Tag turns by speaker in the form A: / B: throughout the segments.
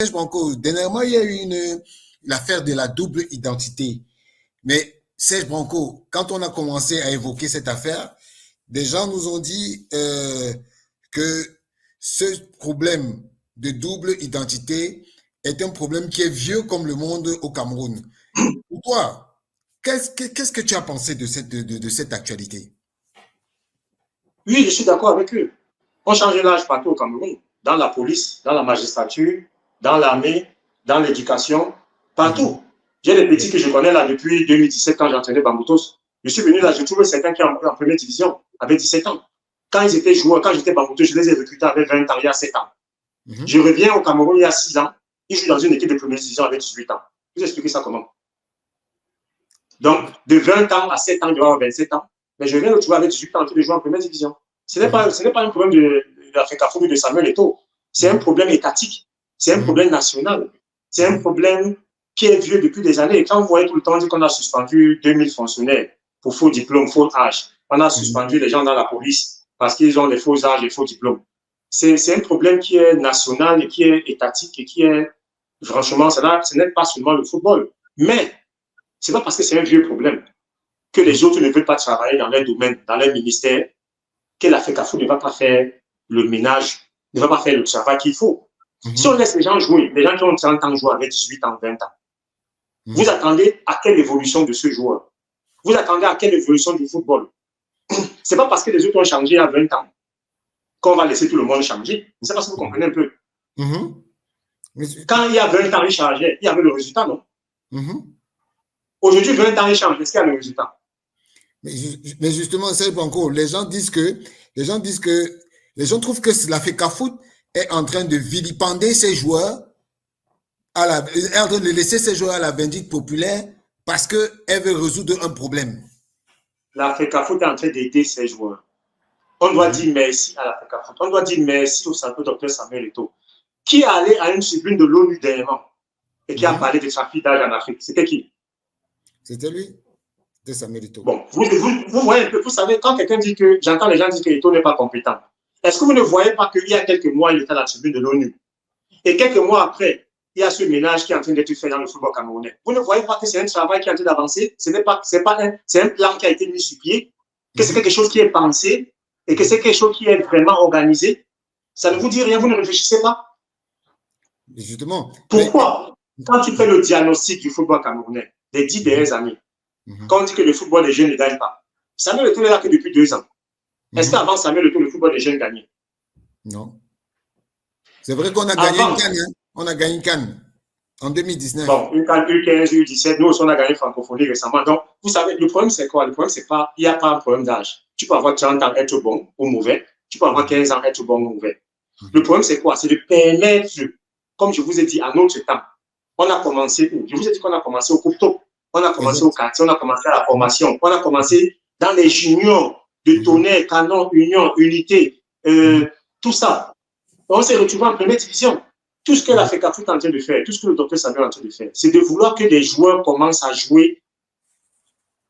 A: Serge Branco, dernièrement, il y a eu l'affaire de la double identité. Mais Serge Branco, quand on a commencé à évoquer cette affaire, des gens nous ont dit que ce problème de double identité est un problème qui est vieux comme le monde au Cameroun. Pour toi, qu'est-ce que tu as pensé de cette actualité?
B: Oui, je suis d'accord avec eux. On change l'âge partout au Cameroun, dans la police, dans la magistrature, dans l'armée, dans l'éducation, partout. J'ai des petits que je connais là depuis 2017 quand j'entraînais Bamboutos. Je suis venu là, j'ai trouvé certains qui ont en première division avec 17 ans. Quand ils étaient joueurs, quand j'étais Bamboutos, je les ai recrutés avec 20 ans, il y a 7 ans. Je reviens au Cameroun il y a 6 ans, ils jouent dans une équipe de première division avec 18 ans. Je vous expliquer ça comment? Donc, de 20 ans à 7 ans, il doit avoir 27 ans. Mais je viens de trouver avec 18 ans qui joue en première division. Ce n'est pas un problème de l'Africafoot ou de Samuel Eto'o. C'est un problème étatique. C'est un problème national. C'est un problème qui est vieux depuis des années. Et quand vous voyez tout le temps qu'on a suspendu 2000 fonctionnaires pour faux diplômes, faux âge, on a suspendu les gens dans la police parce qu'ils ont des faux âges et faux diplômes. C'est un problème qui est national et qui est étatique et qui est, franchement, ce n'est pas seulement le football. Mais ce n'est pas parce que c'est un vieux problème que les autres ne veulent pas travailler dans leur domaine, dans leur ministère, que l'Africafoot ne va pas faire le ménage, ne va pas faire le travail qu'il faut. Si on laisse les gens jouer, les gens qui ont 30 ans jouent avec 18 ans, 20 ans, vous attendez à quelle évolution de ce joueur? Vous attendez à quelle évolution du football? Ce n'est pas parce que les autres ont changé à 20 ans qu'on va laisser tout le monde changer. Je ne sais pas si vous comprenez un peu. Quand il y a 20 ans, il changeait, il y avait le résultat, non? Aujourd'hui, 20 ans, il change. Est-ce qu'il y a le résultat?
A: Mais justement, Serge Branco, les gens trouvent que la FECAFOOT est en train de vilipender ses joueurs, est en train de laisser ses joueurs à la vindicte populaire parce qu'elle veut résoudre un problème.
B: La FECAFOOT est en train d'aider ses joueurs. On doit dire merci à la FECAFOOT. On doit dire merci au docteur Samuel Eto'o, qui est allé à une tribune de l'ONU dernièrement et qui a parlé de trafic d'âge en Afrique. C'était qui?
A: C'était lui. C'était Samuel Eto'o.
B: Bon, vous voyez un peu, vous savez, quand quelqu'un dit que, j'entends les gens dire que Eto'o n'est pas compétent, est-ce que vous ne voyez pas qu'il y a quelques mois, il était à la tribune de l'ONU et quelques mois après, il y a ce ménage qui est en train d'être fait dans le football camerounais. Vous ne voyez pas que c'est un travail qui est en train d'avancer, c'est un plan qui a été mis sur pied, que c'est quelque chose qui est pensé et que c'est quelque chose qui est vraiment organisé. Ça ne vous dit rien, vous ne réfléchissez pas?
A: Justement.
B: Pourquoi? Quand tu fais le diagnostic du football camerounais des 10 dernières années, quand on dit que le football des jeunes ne gagne pas, Samuel Eto'o est là que depuis 2 ans. Est-ce qu'avant Samuel Eto'o, le football des jeunes gagnait?
A: Non. C'est vrai qu'on a gagné une canne. Hein? On a gagné une canne en 2019.
B: Bon, une canne U15, U17, nous aussi on a gagné francophonie récemment. Donc, vous savez, le problème c'est quoi? Le problème c'est pas, il n'y a pas un problème d'âge. Tu peux avoir 30 ans, être bon ou mauvais. Tu peux avoir 15 ans, être bon ou mauvais. Le problème c'est quoi? C'est de permettre, comme je vous ai dit, à notre temps, on a commencé où? Je vous ai dit qu'on a commencé au couteau. On a commencé au quartier, on a commencé à la formation, on a commencé dans les juniors de Tonnerre, Canon, Union, Unité, tout ça. On s'est retrouvé en première division. Tout ce que la FECAFOOT est en train de faire, tout ce que le docteur Samuel est en train de faire, c'est de vouloir que les joueurs commencent à jouer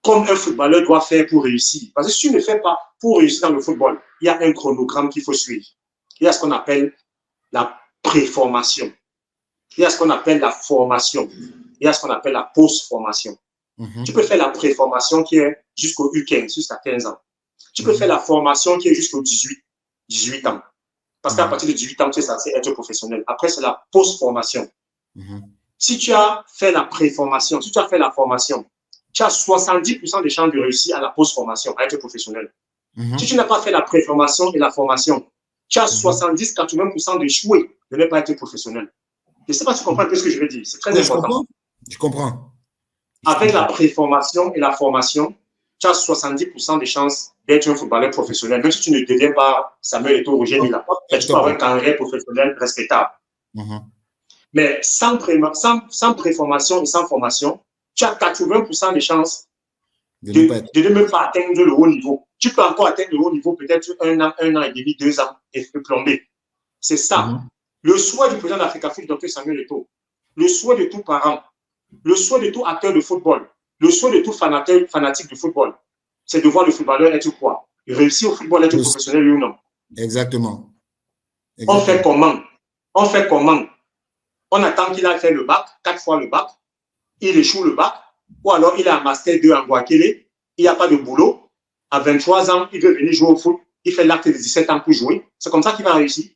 B: comme un footballeur doit faire pour réussir. Parce que si tu ne fais pas pour réussir dans le football, il y a un chronogramme qu'il faut suivre. Il y a ce qu'on appelle la préformation. Il y a ce qu'on appelle la formation. Il y a ce qu'on appelle la post-formation. Tu peux faire la préformation qui est jusqu'au U15, jusqu'à 15 ans. Tu peux faire la formation qui est jusqu'au 18 ans. Parce qu'à partir de 18 ans, tu es censé être professionnel. Après, c'est la post-formation. Si tu as fait la préformation, si tu as fait la formation, tu as 70% de chances de réussir à la post-formation, à être professionnel. Si tu n'as pas fait la préformation et la formation, tu as 70-80% d'échouer de ne pas être professionnel. Je ne sais pas si tu comprends un peu ce que je veux dire. C'est très important.
A: Je comprends.
B: Avec la préformation et la formation, tu as 70% de chances d'être un footballeur professionnel, même si tu ne deviens pas Samuel Eto'o, Roger Mila. Tu peux avoir un carrière professionnel respectable. Mais sans préformation et sans formation, tu as 80% de chances de ne même pas atteindre le haut niveau. Tu peux encore atteindre le haut niveau peut-être 1 an et demi, 2 ans et te plomber. C'est ça. Le souhait du président de l'Africafoot, Dr Samuel Eto'o, le souhait de tout parent, le souhait de tout acteur de football, le souhait de tout fanatique de football, c'est de voir le footballeur être quoi? Réussir au football, être professionnel, oui ou non?
A: Exactement.
B: On fait comment? On attend qu'il a fait le bac, 4 fois le bac, il échoue le bac, ou alors il a un master 2 en Guaquélé, il n'y a pas de boulot. À 23 ans, il veut venir jouer au foot, il fait l'acte de 17 ans pour jouer. C'est comme ça qu'il va réussir.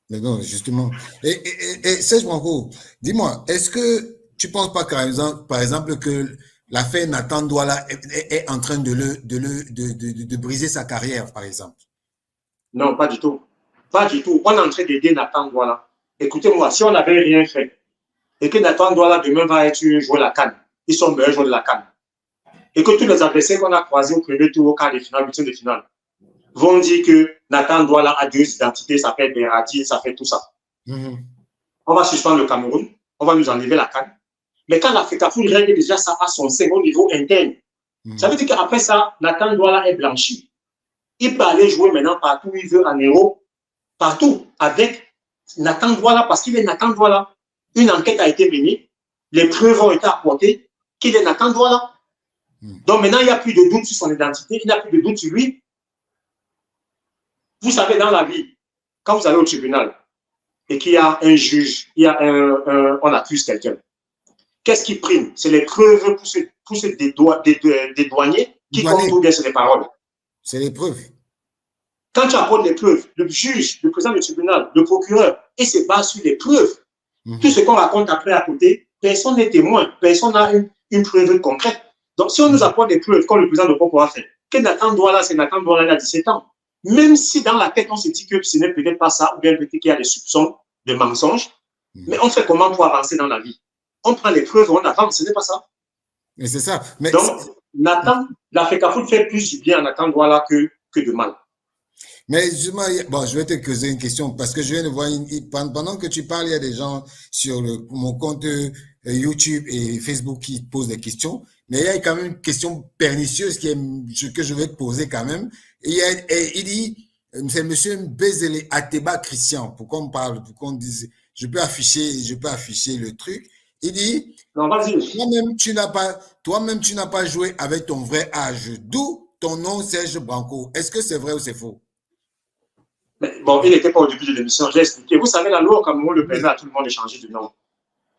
A: Mais non, justement. Et Serge Branco, dis-moi, est-ce que tu ne penses pas, par exemple, que l'affaire Nathan Douala est en train de briser sa carrière, par exemple?
B: Non, pas du tout. Pas du tout. On est en train d'aider Nathan Douala. Écoutez-moi, si on n'avait rien fait et que Nathan Douala demain va être joueur de la CAN, ils sont meilleurs joueurs de la CAN, et que tous les adversaires qu'on a croisés au premier tour, au quart de finale, huitième de finale, vont dire que Nathan Douala a deux identités, ça fait Beradi, ça fait tout ça. On va suspendre le Cameroun, on va nous enlever la CAN. Mais quand l'Africa Foot règle déjà ça à son second niveau interne, ça veut dire qu'après ça, Nathan Douala est blanchi. Il peut aller jouer maintenant partout où il veut en Europe, partout avec Nathan Douala, parce qu'il est Nathan Douala. Une enquête a été menée, les preuves ont été apportées qu'il est Nathan Douala. Donc maintenant, il n'y a plus de doute sur son identité, il n'y a plus de doute sur lui. Vous savez, dans la vie, quand vous allez au tribunal et qu'il y a un juge, on accuse quelqu'un, qu'est-ce qui prime? C'est les preuves pour se dédouaner qui comptent ou bien c'est les paroles?
A: C'est les preuves.
B: Quand tu apportes les preuves, le juge, le président du tribunal, le procureur, il se base sur les preuves. Tout ce qu'on raconte après à côté, personne n'est témoin, personne n'a une preuve concrète. Donc, si on nous apporte des preuves, comme le président de Congo a fait, que Nathan Douala, c'est Nathan Douala, il a 17 ans, même si dans la tête, on se dit que ce n'est peut-être pas ça, ou bien peut-être qu'il y a des soupçons de mensonges, mais on fait comment pour avancer dans la vie? On prend les preuves, on avance, ce n'est pas ça.
A: Mais c'est ça. Mais
B: donc, Nathan, l'Africa Foot fait plus du bien à Nathan Douala que de mal.
A: Mais justement, bon, je vais te poser une question parce que je viens de voir, pendant que tu parles, il y a des gens sur mon compte YouTube et Facebook qui posent des questions, mais il y a quand même une question pernicieuse que je vais te poser quand même. Et il dit, c'est monsieur Bezele Ateba Christian, pourquoi on parle, pourquoi on dise, je peux afficher le truc. Il dit,
B: non, vas-y.
A: Toi-même, tu n'as pas joué avec ton vrai âge, d'où ton nom Serge Branco. Est-ce que c'est vrai ou c'est faux?
B: Mais bon, il n'était pas au début de l'émission, j'ai expliqué. Vous savez, la loi au Cameroun le permet à tout le monde de changer de nom.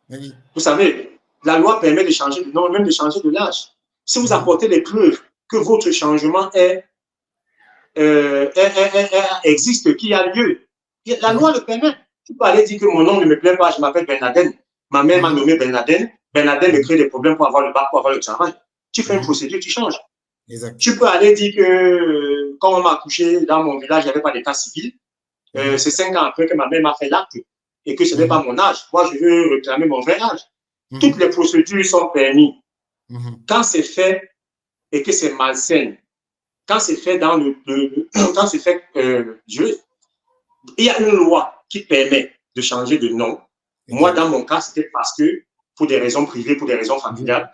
B: Oui. Vous savez, la loi permet de changer de nom, même de changer de l'âge. Si vous apportez les preuves que votre changement existe, qu'il y a lieu, la loi le permet. Tu peux aller dire que mon nom ne me plaît pas, je m'appelle Bernadette. Ma mère m'a nommé Bernadette. Bernadette me crée des problèmes pour avoir le bac, pour avoir le travail. Tu fais une procédure, tu changes. Exact. Tu peux aller dire que quand on m'a accouché dans mon village, il n'y avait pas d'état civil. C'est 5 ans après que ma mère m'a fait l'acte et que ce n'est pas mon âge. Moi, je veux réclamer mon vrai âge. Toutes les procédures sont permises. Quand c'est fait et que c'est malsain, quand c'est fait dans quand c'est fait, il y a une loi qui permet de changer de nom. Moi, dans mon cas, c'était parce que pour des raisons privées, pour des raisons familiales,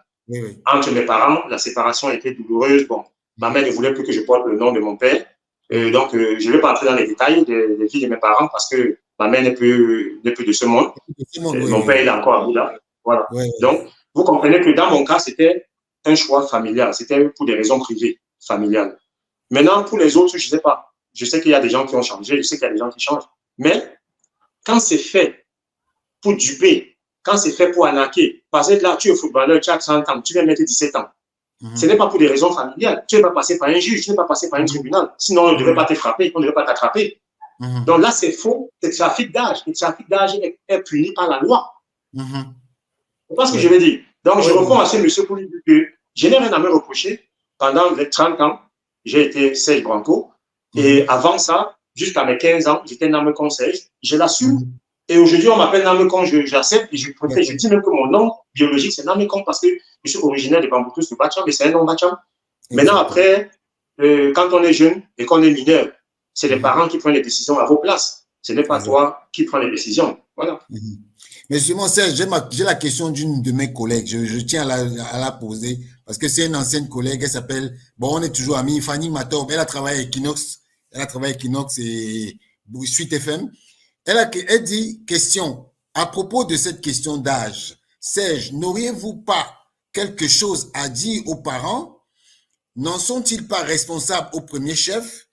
B: entre mes parents, la séparation était douloureuse. Bon, ma mère ne voulait plus que je porte le nom de mon père. Donc, je ne vais pas entrer dans les détails de vie de mes parents parce que ma mère n'est plus de ce monde. Mon père, il est encore à Bouddha. Voilà. Donc, vous comprenez que dans mon cas, c'était un choix familial. C'était pour des raisons privées, familiales. Maintenant, pour les autres, je ne sais pas. Je sais qu'il y a des gens qui ont changé. Je sais qu'il y a des gens qui changent. Mais quand c'est fait pour duper, quand c'est fait pour arnaquer, parce que là, tu es footballeur, tu as 30 ans, tu viens mettre 17 ans. Ce n'est pas pour des raisons familiales. Tu ne vas pas passer par un juge, tu ne vas pas passer par un tribunal. Sinon, on ne devait pas te frapper, on ne devait pas t'attraper. Donc là, c'est faux. C'est trafic d'âge. Le trafic d'âge est puni par la loi. C'est pas ce que je veux dire. Donc, je réponds à ce monsieur pour lui dire que je n'ai rien à me reprocher. Pendant les 30 ans, j'ai été Serge Branco. Et avant ça, jusqu'à mes 15 ans, j'étais nommé conseil. Je l'assume. Et aujourd'hui, on m'appelle Namekong, j'accepte et je préfère, je dis même que mon nom biologique, c'est Namekong parce que je suis originaire de Bamboutous, de Bacham, et c'est un nom Bacham. Maintenant, après, quand on est jeune et qu'on est mineur, c'est les parents qui prennent les décisions à vos places. Ce n'est pas toi qui prends les décisions. Voilà.
A: Mais justement, Serge, j'ai la question d'une de mes collègues. Je tiens à la poser parce que c'est une ancienne collègue. Elle s'appelle, bon, on est toujours amis, Fanny Matob. Elle a travaillé à Equinox. Elle a travaillé à Equinox et Suite FM. Elle dit, question, à propos de cette question d'âge, Serge, n'auriez-vous pas quelque chose à dire aux parents? N'en sont-ils pas responsables au premier chef?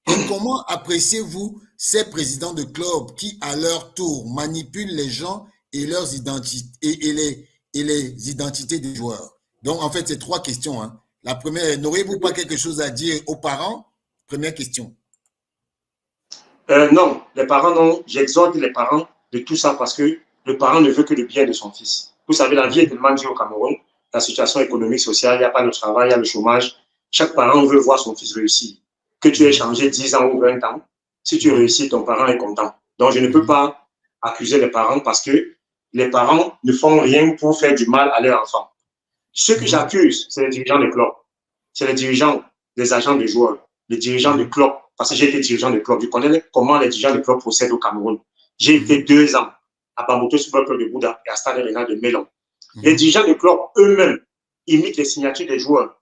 A: Et comment appréciez-vous ces présidents de clubs qui, à leur tour, manipulent les gens et leurs identités et les identités des joueurs. Donc, en fait, c'est 3 questions. Hein. La première, n'auriez-vous pas quelque chose à dire aux parents? Première question.
B: Non, les parents, non. J'exhorte les parents de tout ça parce que le parent ne veut que le bien de son fils. Vous savez, la vie est tellement dure au Cameroun. La situation économique, sociale, il n'y a pas de travail, il y a le chômage. Chaque parent veut voir son fils réussir. Que tu aies changé 10 ans ou 20 ans, si tu réussis, ton parent est content. Donc, je ne peux pas accuser les parents parce que les parents ne font rien pour faire du mal à leur enfant. Ceux que j'accuse, c'est les dirigeants des clubs. C'est les dirigeants des agents de joueurs, les dirigeants de clubs. Parce que j'ai été dirigeant de club. Je connais comment les dirigeants de club procèdent au Cameroun. J'ai été 2 ans à Bamboto Football Club de Bouddha et à Stade Arena de Mélon. Les dirigeants de club eux-mêmes imitent les signatures des joueurs,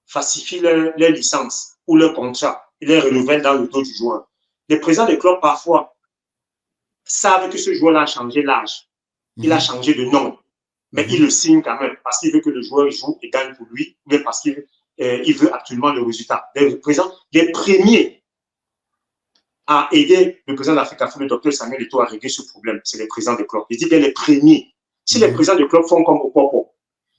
B: falsifient leurs licences ou leurs contrats et les renouvellent dans le dos du joueur. Les présidents de club parfois savent que ce joueur-là a changé l'âge. Il a changé de nom. Mais il le signe quand même parce qu'il veut que le joueur joue et gagne pour lui, ou bien parce qu'il veut actuellement le résultat. Les premiers à aider le président d'Africa Foot, le docteur Samuel Eto'o, à régler ce problème, c'est les présidents des clubs. Il dit bien les premiers. Si les présidents des clubs font comme au Popo,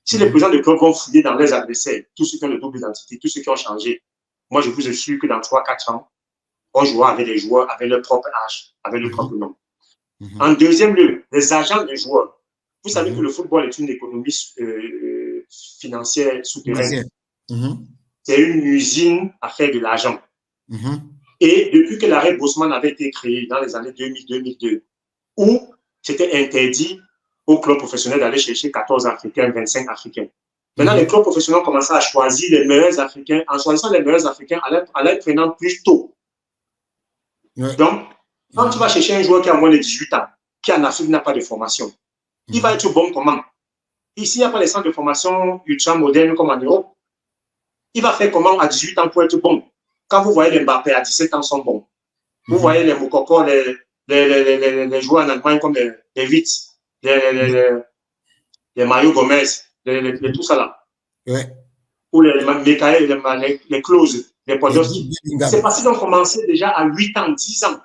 B: si les présidents des clubs vont fouiller dans les adversaires, tous ceux qui ont le double identité, tous ceux qui ont changé, moi je vous assure que dans 3-4 ans, on jouera avec des joueurs avec leur propre âge, avec leur propre nom. En deuxième lieu, les agents des joueurs. Vous savez que le football est une économie financière souterraine. C'est une usine à faire de l'argent. Et depuis que l'arrêt Bosman avait été créé dans les années 2000-2002, où c'était interdit aux clubs professionnels d'aller chercher 14 Africains, 25 Africains. Maintenant, les clubs professionnels commençaient à choisir les meilleurs Africains. En choisissant les meilleurs Africains, en les prenant plus tôt. Donc, quand tu vas chercher un joueur qui a moins de 18 ans, qui en Afrique n'a pas de formation, il va être bon comment? Ici, il n'y a pas les centres de formation ultra modernes comme en Europe. Il va faire comment à 18 ans pour être bon? Quand vous voyez les Mbappé à 17 ans sont bons. Vous voyez les Moukoko, les joueurs en Allemagne comme les Witz, les Mario Gomez, tout ça là. Ou les Mekael, les Klose, les Podolski. C'est parce qu'ils ont commencé déjà à 8 ans, 10 ans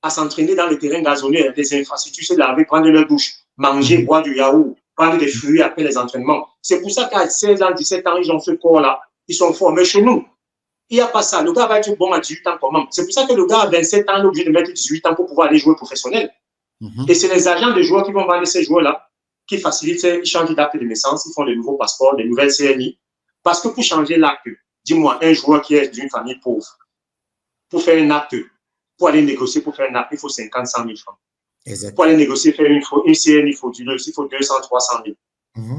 B: à s'entraîner dans les terrains gazonnés, des infrastructures, se laver, prendre leur douche, manger, boire du yaourt, prendre des fruits après les entraînements. C'est pour ça qu'à 16 ans, 17 ans, ils ont ce corps-là. Ils sont forts. Mais chez nous, il n'y a pas ça. Le gars va être bon à 18 ans comment? C'est pour ça que le gars à 27 ans est obligé de mettre 18 ans pour pouvoir aller jouer professionnel. Et c'est les agents de joueurs qui vont vendre ces joueurs-là, qui facilitent, ils changent d'acte de naissance, ils font de nouveaux passeports, de nouvelles CNI. Parce que pour changer l'acte, dis-moi, un joueur qui est d'une famille pauvre, pour faire un acte, pour aller négocier pour faire un acte, il faut 50, 100 000 francs. Exactement. Pour aller négocier, faire une CNI frauduleuse, il faut 200, 300 000.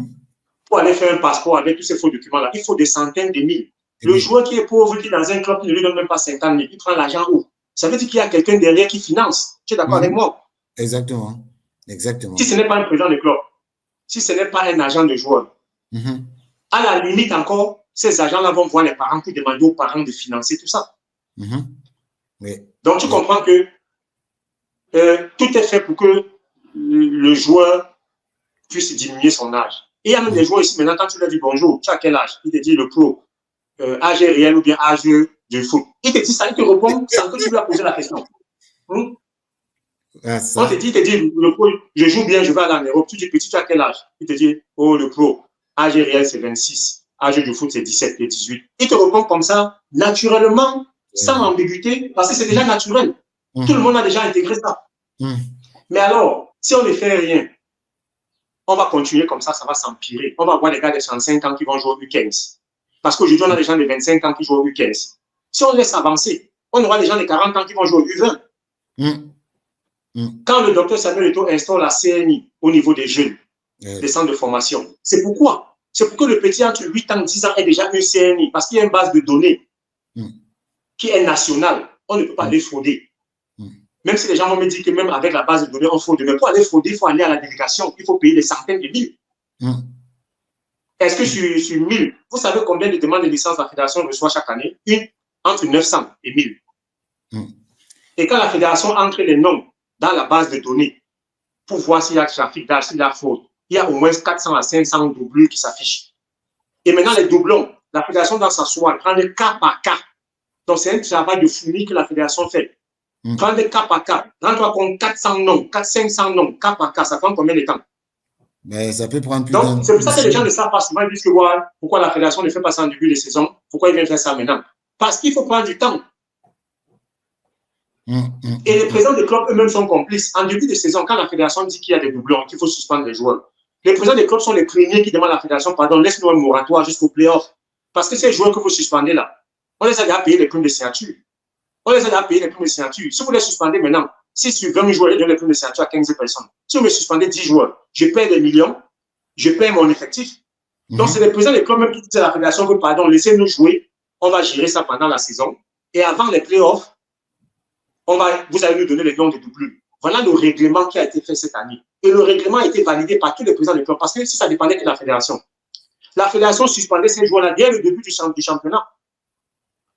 B: Pour aller faire un passeport avec tous ces faux documents-là, il faut des centaines de mille. Le joueur qui est pauvre, qui est dans un club qui ne lui donne même pas 50 000, il prend l'argent où? Ça veut dire qu'il y a quelqu'un derrière qui finance. Tu es d'accord avec moi?
A: Exactement. Exactement.
B: Si ce n'est pas un président de club, si ce n'est pas un agent de joueur, à la limite encore, ces agents-là vont voir les parents pour demander aux parents de financer tout ça. Donc, tu comprends que tout est fait pour que le joueur puisse diminuer son âge. Et il y a même des joueurs ici, maintenant, quand tu leur dis bonjour, tu as quel âge? Il te dit le pro. Âge réel ou bien âge de foot. Il te dit ça, il te répond sans que tu lui as posé la question. On te dit, le pro, je joue bien, je vais aller en Europe. Tu dis, petit, tu as quel âge? Il te dit, oh, le pro, âge réel, c'est 26. Âge du foot, c'est 17 et 18. Il te répond comme ça, naturellement, sans ambiguïté, parce que c'est déjà naturel. Tout le monde a déjà intégré ça. Mais alors, si on ne fait rien, on va continuer comme ça va s'empirer. On va avoir des gars de 65 ans qui vont jouer au U15. Parce qu'aujourd'hui, on a des gens de 25 ans qui jouent au U15. Si on laisse avancer, on aura des gens de 40 ans qui vont jouer au U20. Quand le docteur Samuel Eto'o instaure la CNI au niveau des jeunes, des centres de formation, c'est pourquoi? C'est pour que le petit entre 8 ans et 10 ans ait déjà un CNI, parce qu'il y a une base de données qui est nationale. On ne peut pas les frauder. Même si les gens vont me dire que même avec la base de données, on fraude. Mais pour aller frauder, il faut aller à la délégation. Il faut payer des centaines de mille. Est-ce que sur 1000, vous savez combien de demandes de licence la fédération reçoit chaque année? Entre 900 et 1000. Et quand la fédération entre les noms dans la base de données pour voir s'il y a trafic d'âge, s'il y a fraude, il y a au moins 400 à 500 doublures qui s'affichent. Et maintenant, les doublons, la fédération doit s'asseoir, prendre cas par cas. Donc, c'est un travail de fourmi que la fédération fait. Prendre cas par cas. Rends-toi compte, 400 noms, 500 noms, cas par cas, ça prend combien de temps?
A: Mais ça peut prendre plus
B: Donc, c'est pour ça que les gens ne savent pas souvent, ils disent que voilà, pourquoi la fédération ne fait pas ça en début de saison, pourquoi ils viennent faire ça maintenant? Parce qu'il faut prendre du temps. Et les présidents des clubs eux-mêmes sont complices. En début de saison, quand la fédération dit qu'il y a des doublons, qu'il faut suspendre les joueurs, les présidents des clubs sont les premiers qui demandent à la fédération, pardon, laisse-nous un moratoire jusqu'au playoff. Parce que ces joueurs que vous suspendez là, on les a déjà payé les primes de signature. On les a déjà payé les primes de signature. Si vous les suspendez maintenant, si sur 20 joueurs, ils donnent les primes de signature à 15 personnes. Si vous me suspendez 10 joueurs, je paie des millions, je paie mon effectif. Donc, c'est les présidents des clubs même qui disent à la fédération que, pardon, laissez-nous jouer, on va gérer ça pendant la saison. Et avant les playoffs, vous allez nous donner les noms de doublures. Voilà le règlement qui a été fait cette année. Et le règlement a été validé par tous les présidents des clubs. Parce que si ça dépendait que de la fédération suspendait ces joueurs-là dès le début du championnat.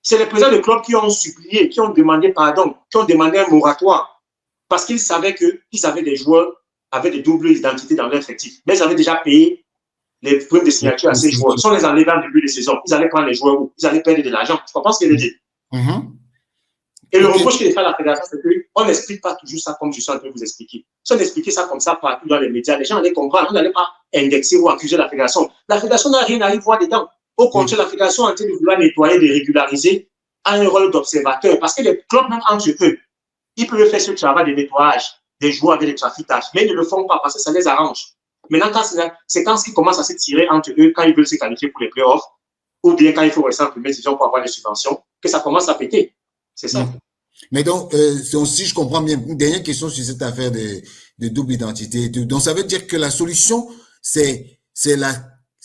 B: C'est les présidents des clubs qui ont supplié, qui ont demandé pardon, qui ont demandé un moratoire. Parce qu'ils savaient qu'ils avaient des joueurs avec des doubles identités dans leur effectif. Mais ils avaient déjà payé les primes de signature à ces joueurs. Si on les enlevait en début de saison, ils allaient prendre les joueurs où ils allaient perdre de l'argent. Tu comprends ce qu'il veut dire? Et le reproche qu'il fait à la fédération, c'est qu'on n'explique pas toujours ça comme je suis en train de vous expliquer. Si on expliquait ça comme ça partout dans les médias, les gens allaient comprendre. On n'allait pas indexer ou accuser la fédération. La fédération n'a rien à y voir dedans. Au contraire, la fédération en train de vouloir nettoyer, de régulariser, a un rôle d'observateur. Parce que les clubs, même entre eux, ils peuvent faire ce travail de nettoyage des joueurs avec les trafiquages. Mais ils ne le font pas parce que ça les arrange. Maintenant, c'est quand ils commencent à se tirer entre eux, quand ils veulent se qualifier pour les playoffs, ou bien quand il faut rester en première division pour avoir des subventions, que ça commence à péter. C'est ça.
A: Mais donc, si je comprends bien, une dernière question sur cette affaire de double identité. Donc, ça veut dire que la solution, c'est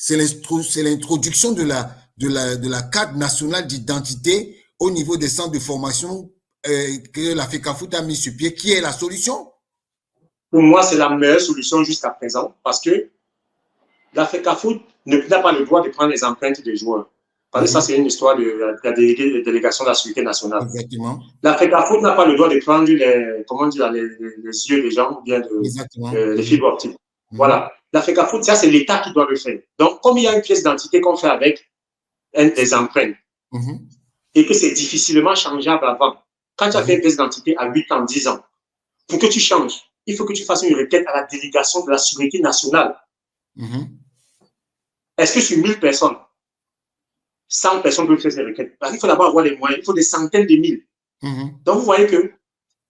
A: l'introduction de la carte nationale d'identité au niveau des centres de formation que la FECAFOOT a mis sur pied, qui est la solution?
B: Pour moi, c'est la meilleure solution jusqu'à présent parce que la FECAFOOT n'a pas le droit de prendre les empreintes des joueurs. Parce que ça, c'est une histoire de la délégation de la sécurité nationale.
A: Exactement.
B: La FECAFOOT n'a pas le droit de prendre les yeux des gens ou bien les fibres optiques. Voilà. La FECAFOOT, ça, c'est l'État qui doit le faire. Donc, comme il y a une pièce d'identité qu'on fait avec des empreintes et que c'est difficilement changeable avant, quand tu as fait une pièce d'identité à 8 ans, 10 ans, pour que tu changes, il faut que tu fasses une requête à la délégation de la sécurité nationale. Est-ce que sur 1000 personnes, 100 personnes peuvent faire ces requêtes? Parce qu'il faut d'abord avoir les moyens, il faut des centaines de mille. Donc, vous voyez que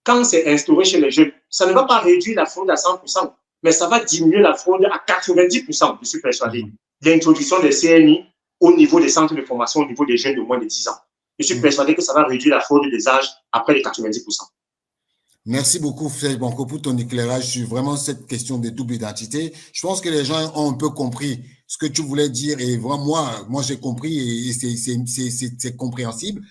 B: quand c'est instauré chez les jeunes, ça ne va pas réduire la fraude à 100%, mais ça va diminuer la fraude à 90%, je suis persuadé. L'introduction des CNI au niveau des centres de formation, au niveau des jeunes de moins de 10 ans. Je suis persuadé que ça va réduire la fraude des âges après les 90%.
A: Merci beaucoup, Serge Banco, pour ton éclairage sur vraiment cette question de double identité. Je pense que les gens ont un peu compris ce que tu voulais dire et vraiment, moi j'ai compris et c'est compréhensible.